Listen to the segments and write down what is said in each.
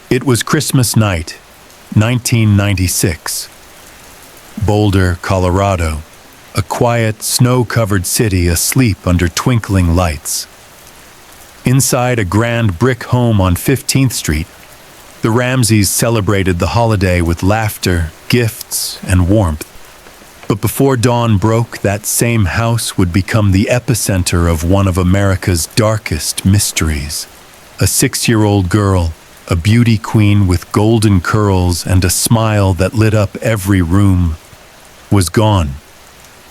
It was Christmas night, 1996. Boulder, Colorado, a quiet, snow-covered city asleep under twinkling lights. Inside a grand brick home on 15th Street, the Ramseys celebrated the holiday with laughter, gifts, and warmth. But before dawn broke, that same house would become the epicenter of one of America's darkest mysteries. A 6-year-old girl, a beauty queen with golden curls and a smile that lit up every room, was gone.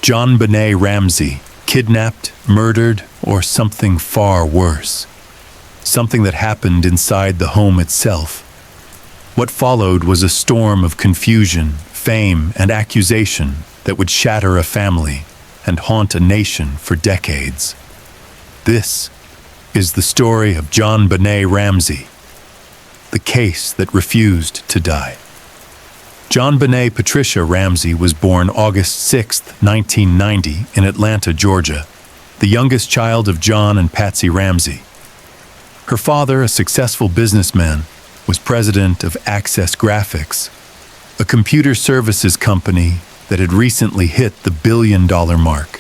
JonBenét Ramsey, kidnapped, murdered, or something far worse. Something that happened inside the home itself. What followed was a storm of confusion, fame, and accusation that would shatter a family and haunt a nation for decades. This is the story of JonBenét Ramsey, the case that refused to die. JonBenet Patricia Ramsey was born August 6, 1990, in Atlanta, Georgia, the youngest child of John and Patsy Ramsey. Her father, a successful businessman, was president of Access Graphics, a computer services company that had recently hit the billion-dollar mark.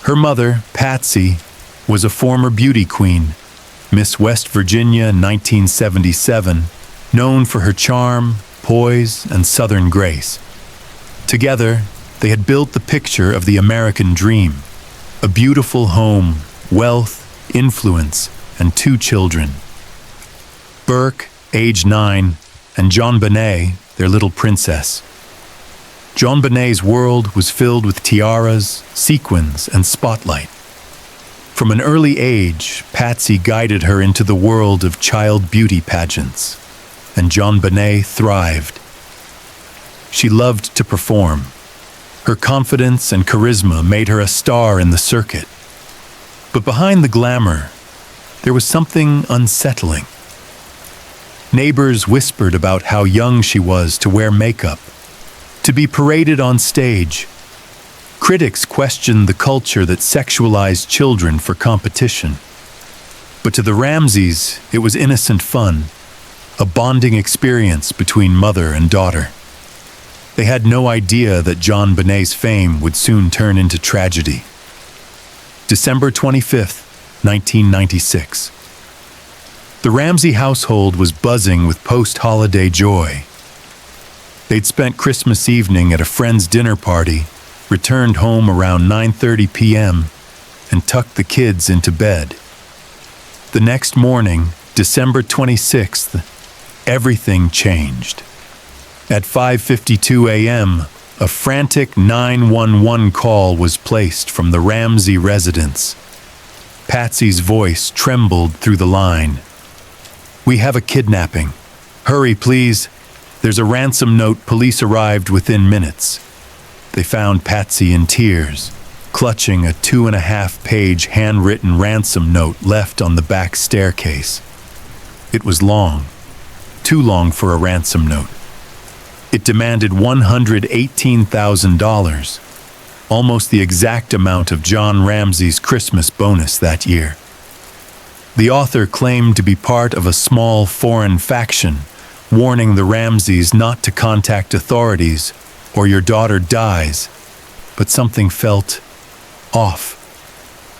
Her mother, Patsy, was a former beauty queen, Miss West Virginia 1977, known for her charm, poise, and southern grace. Together, they had built the picture of the American dream, a beautiful home, wealth, influence, and 2 children. Burke, age 9, and JonBenet, their little princess. JonBenet's world was filled with tiaras, sequins, and spotlight. From an early age, Patsy guided her into the world of child beauty pageants, and JonBenet thrived. She loved to perform. Her confidence and charisma made her a star in the circuit. But behind the glamour, there was something unsettling. Neighbors whispered about how young she was to wear makeup, to be paraded on stage. Critics questioned the culture that sexualized children for competition. But to the Ramseys, it was innocent fun, a bonding experience between mother and daughter. They had no idea that JonBenet's fame would soon turn into tragedy. December 25, 1996. The Ramsey household was buzzing with post-holiday joy. They'd spent Christmas evening at a friend's dinner party, returned home around 9:30 p.m., and tucked the kids into bed. The next morning, December 26th, everything changed. At 5:52 a.m., a frantic 911 call was placed from the Ramsey residence. Patsy's voice trembled through the line. "We have a kidnapping. Hurry, please. There's a ransom note. Police arrived within minutes." They found Patsy in tears, clutching a 2.5-page handwritten ransom note left on the back staircase. It was long, too long for a ransom note. It demanded $118,000, almost the exact amount of John Ramsey's Christmas bonus that year. The author claimed to be part of a small foreign faction, warning the Ramseys not to contact authorities or your daughter dies, but something felt off.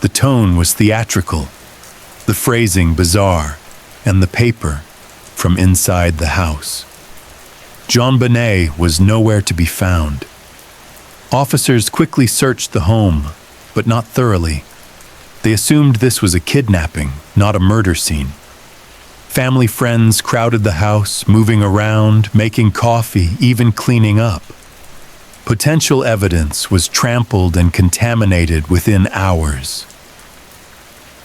The tone was theatrical, the phrasing bizarre, and the paper from inside the house. JonBenet was nowhere to be found. Officers quickly searched the home, but not thoroughly. They assumed this was a kidnapping, not a murder scene. Family friends crowded the house, moving around, making coffee, even cleaning up. Potential evidence was trampled and contaminated within hours.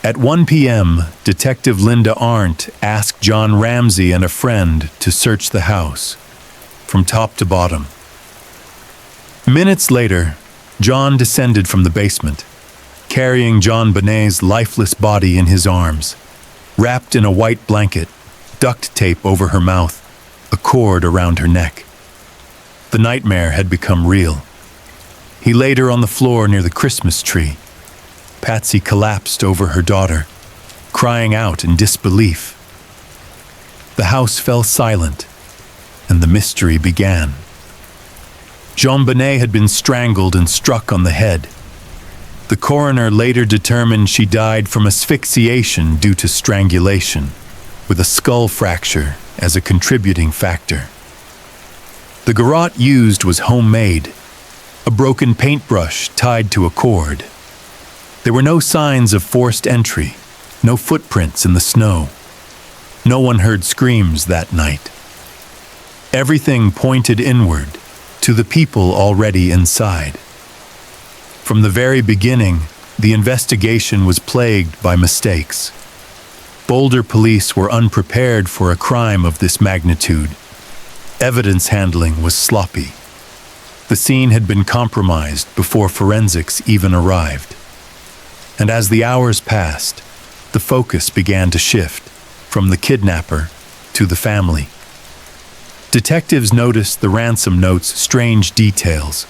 At 1 p.m., Detective Linda Arndt asked John Ramsey and a friend to search the house, from top to bottom. Minutes later, John descended from the basement, carrying JonBenet's lifeless body in his arms, wrapped in a white blanket, duct tape over her mouth, a cord around her neck. The nightmare had become real. He laid her on the floor near the Christmas tree. Patsy collapsed over her daughter, crying out in disbelief. The house fell silent, and the mystery began. JonBenet had been strangled and struck on the head. The coroner later determined she died from asphyxiation due to strangulation, with a skull fracture as a contributing factor. The garrote used was homemade, a broken paintbrush tied to a cord. There were no signs of forced entry, no footprints in the snow. No one heard screams that night. Everything pointed inward, to the people already inside. From the very beginning, the investigation was plagued by mistakes. Boulder police were unprepared for a crime of this magnitude. Evidence handling was sloppy. The scene had been compromised before forensics even arrived. And as the hours passed, the focus began to shift from the kidnapper to the family. Detectives noticed the ransom note's strange details,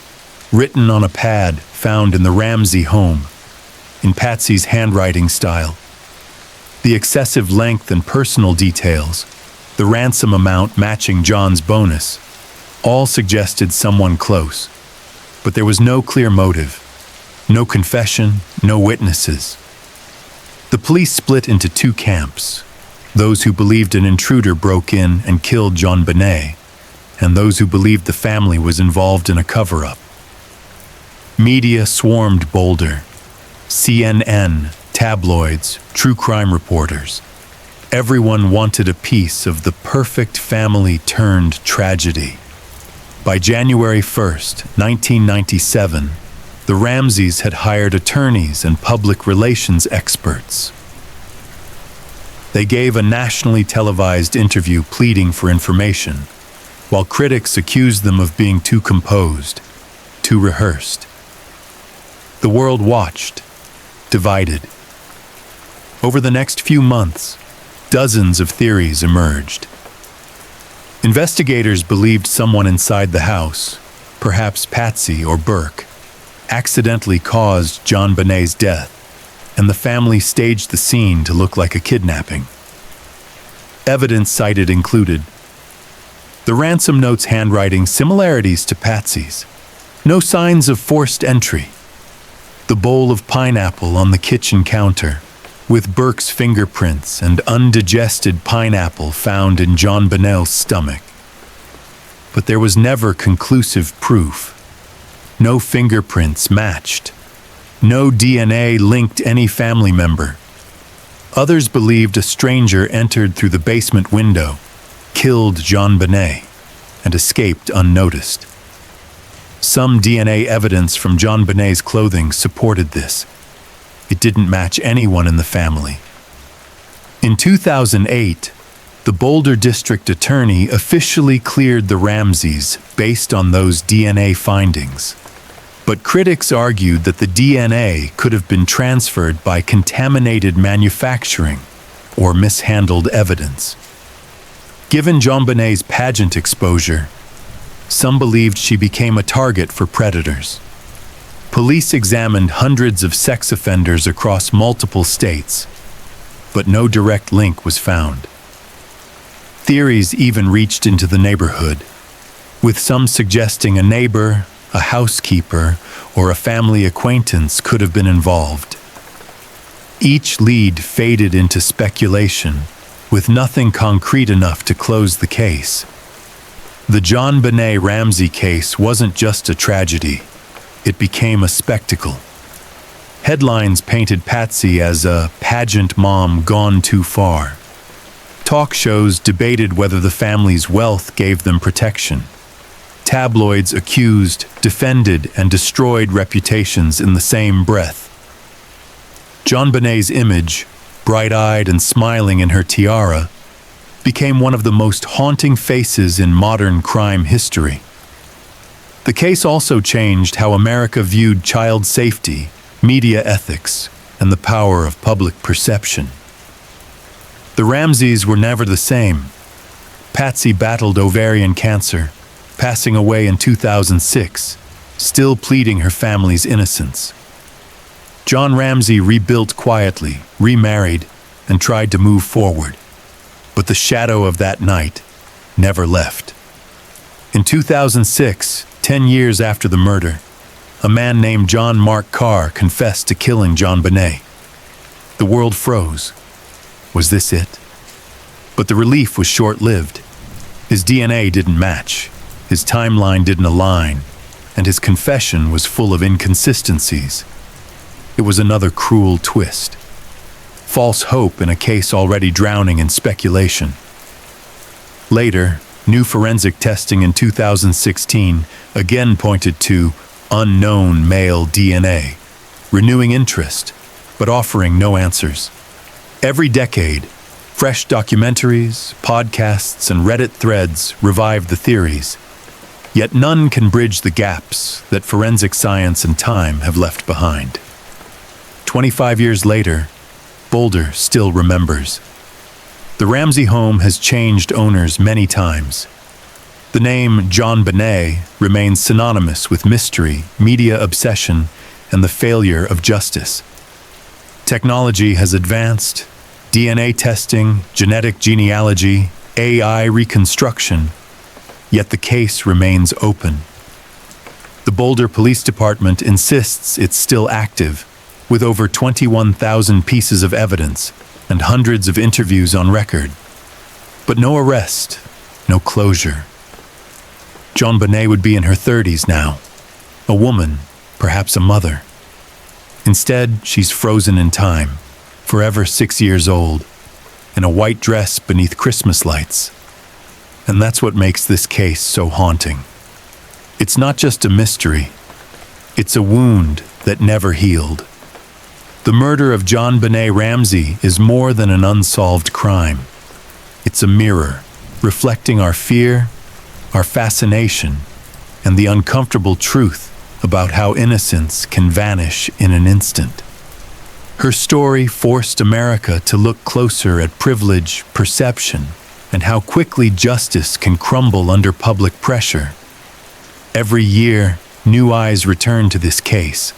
written on a pad found in the Ramsey home, in Patsy's handwriting style. The excessive length and personal details, the ransom amount matching John's bonus, all suggested someone close. But there was no clear motive, no confession, no witnesses. The police split into two camps, those who believed an intruder broke in and killed JonBenet, and those who believed the family was involved in a cover-up. Media swarmed Boulder. CNN, tabloids, true crime reporters. Everyone wanted a piece of the perfect family-turned tragedy. By January 1st, 1997, the Ramseys had hired attorneys and public relations experts. They gave a nationally televised interview pleading for information, while critics accused them of being too composed, too rehearsed. The world watched, divided. Over the next few months, dozens of theories emerged. Investigators believed someone inside the house, perhaps Patsy or Burke, accidentally caused JonBenet's death, and the family staged the scene to look like a kidnapping. Evidence cited included the ransom note's handwriting similarities to Patsy's, no signs of forced entry, the bowl of pineapple on the kitchen counter, with Burke's fingerprints and undigested pineapple found in JonBenet's stomach. But there was never conclusive proof. No fingerprints matched. No DNA linked any family member. Others believed a stranger entered through the basement window, killed JonBenet, and escaped unnoticed. Some DNA evidence from JonBenet's clothing supported this. It didn't match anyone in the family. In 2008, the Boulder District Attorney officially cleared the Ramseys based on those DNA findings. But critics argued that the DNA could have been transferred by contaminated manufacturing or mishandled evidence. Given JonBenet's pageant exposure, some believed she became a target for predators. Police examined hundreds of sex offenders across multiple states, but no direct link was found. Theories even reached into the neighborhood, with some suggesting a neighbor, a housekeeper, or a family acquaintance could have been involved. Each lead faded into speculation, with nothing concrete enough to close the case. The JonBenet Ramsey case wasn't just a tragedy. It became a spectacle. Headlines painted Patsy as a pageant mom gone too far. Talk shows debated whether the family's wealth gave them protection. Tabloids accused, defended, and destroyed reputations in the same breath. JonBenet's image, bright-eyed and smiling in her tiara, became one of the most haunting faces in modern crime history. The case also changed how America viewed child safety, media ethics, and the power of public perception. The Ramseys were never the same. Patsy battled ovarian cancer, passing away in 2006, still pleading her family's innocence. John Ramsey rebuilt quietly, remarried, and tried to move forward. but the shadow of that night never left. In 2006, 10 years after the murder, a man named John Mark Carr confessed to killing JonBenet. The world froze. Was this it? But the relief was short-lived. His DNA didn't match, his timeline didn't align, and his confession was full of inconsistencies. It was another cruel twist. False hope in a case already drowning in speculation. Later, new forensic testing in 2016 again pointed to unknown male DNA, renewing interest, but offering no answers. Every decade, fresh documentaries, podcasts, and Reddit threads revive the theories, yet none can bridge the gaps that forensic science and time have left behind. 25 years later, Boulder still remembers. The Ramsey home has changed owners many times. The name JonBenet remains synonymous with mystery, media obsession, and the failure of justice. Technology has advanced, DNA testing, genetic genealogy, AI reconstruction, yet the case remains open. The Boulder Police Department insists it's still active, with over 21,000 pieces of evidence and hundreds of interviews on record. But no arrest, no closure. JonBenet would be in her 30s now, a woman, perhaps a mother. Instead, she's frozen in time, forever 6 years old, in a white dress beneath Christmas lights. And that's what makes this case so haunting. It's not just a mystery, it's a wound that never healed. The murder of JonBenét Ramsey is more than an unsolved crime. It's a mirror, reflecting our fear, our fascination, and the uncomfortable truth about how innocence can vanish in an instant. Her story forced America to look closer at privilege, perception, and how quickly justice can crumble under public pressure. Every year, new eyes return to this case,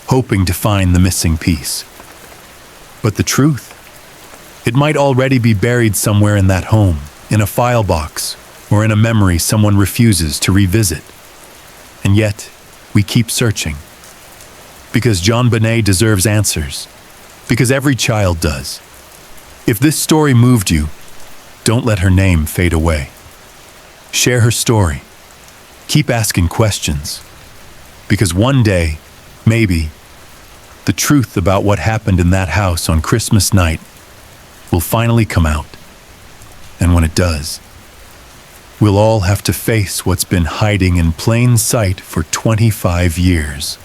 hoping to find the missing piece. But the truth? It might already be buried somewhere in that home, in a file box, or in a memory someone refuses to revisit. And yet, we keep searching. Because JonBenet deserves answers. Because every child does. If this story moved you, don't let her name fade away. Share her story. Keep asking questions. Because one day, maybe, the truth about what happened in that house on Christmas night will finally come out. And when it does, we'll all have to face what's been hiding in plain sight for 25 years.